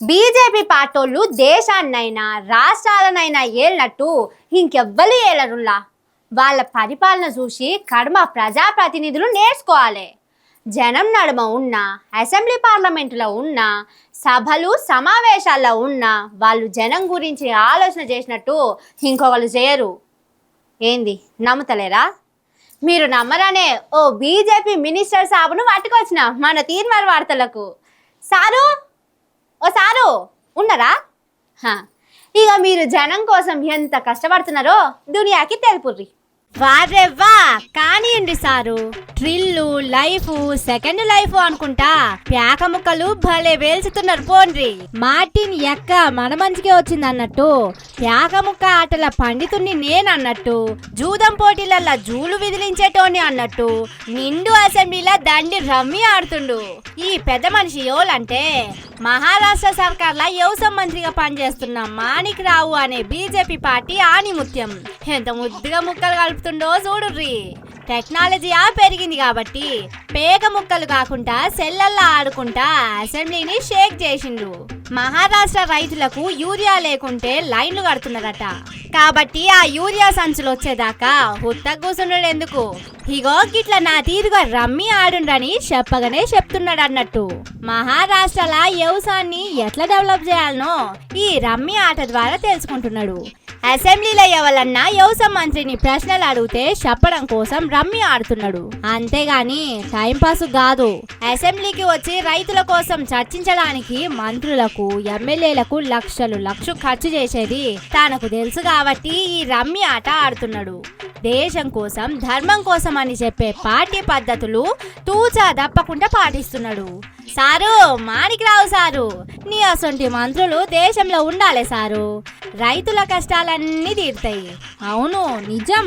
BJP పార్టోళ్ళు దేశాన్నైనా రాష్ట్రాలనైనా ఏలినట్టు ఇంకెవ్వరు ఏలరులా. వాళ్ళ పరిపాలన చూసి కడమ ప్రజాప్రతినిధులు నేర్చుకోవాలి. జనం నడుమ ఉన్న అసెంబ్లీ పార్లమెంటులో ఉన్న సభలు సమావేశాల్లో ఉన్న వాళ్ళు జనం గురించి ఆలోచన చేసినట్టు ఇంకొకరు చేయరు. ఏంది నమ్ముతలేరా? మీరు నమ్మరానే ఓ బీజేపీ మినిస్టర్ సాబును పట్టుకొచ్చిన మన తీర్మాన వార్తలకు. సారు ఓ సారు ఉన్నారా? ఇక మీరు జనం కోసం ఎంత కష్టపడుతున్నారో దునియాకి తెలుపుర్రి. వారెవ్వా కానియండి సారు. ట్రిల్లు లైఫ్ సెకండ్ లైఫ్ అనుకుంటా ప్యాక ముక్కలు భలే వేల్చుతున్నారు పోండ్రి. మార్టిన్ ఎక్క మన మంచికే వచ్చింది అన్నట్టు ప్యాక ముక్క ఆటల పండితుణ్ణి నేనన్నట్టు జూదం పోటీలల్లా జూలు విదిలించేటోని అన్నట్టు నిండు అసెంబ్లీలో దండి రమ్మి ఆడుతుండు. ఈ పెద్ద మనిషి ఎవలంటే మహారాష్ట్ర సర్కార్ల వ్యవసాయ మంత్రిగా పనిచేస్తున్న మాణిక్ రావు అనే బీజేపీ పార్టీ ఆణిముత్యం. ఎంత ముద్దుగా ముక్కలు కలుపుతుండో చూడుర్రి. టెక్నాలజీ పెరిగింది కాబట్టి పేక ముక్కలు కాకుండా సెల్లల్లా ఆడుకుంటా అసెంబ్లీని షేక్ చేసిండ్రు. మహారాష్ట్ర రైతులకు యూరియా లేకుంటే లైన్లు కడుతున్నారట. కాబట్టి ఆ యూరియా సంచులు వచ్చేదాకా హుత్త కూసుండు ఎందుకు, ఇగో గిట్ల నా తీరుగా రమ్మి ఆడుండని చెప్పగానే చెప్తున్నాడు అన్నట్టు. మహారాష్ట్రల వ్యవసాయాన్ని ఎట్లా డెవలప్ చేయాలనో ఈ రమ్మి ఆట ద్వారా తెలుసుకుంటున్నాడు. అసెంబ్లీలో ఎవరన్నా వ్యవసాయ మంత్రిని ప్రశ్నలు అడిగితే చెప్పడం కోసం రమ్మి ఆడుతున్నాడు. అంతేగాని టైంపాస్ కాదు. అసెంబ్లీకి వచ్చి రైతుల కోసం చర్చించడానికి మంత్రులకు ఎమ్మెల్యేలకు లక్షలు ఖర్చు చేసేది తనకు తెలుసు కాబట్టి ఈ రమ్మి ఆట ఆడుతున్నాడు. దేశం కోసం ధర్మం కోసం అని చెప్పే పార్టీ పద్ధతులు తూచా తప్పకుండా పాటిస్తున్నాడు. సారు మాణిక్ రావు సారు, నీ అసొంటి మంత్రులు దేశంలో ఉండాలి సారు. రైతుల కష్టాలన్నీ తీరుతాయి. అవును నిజం.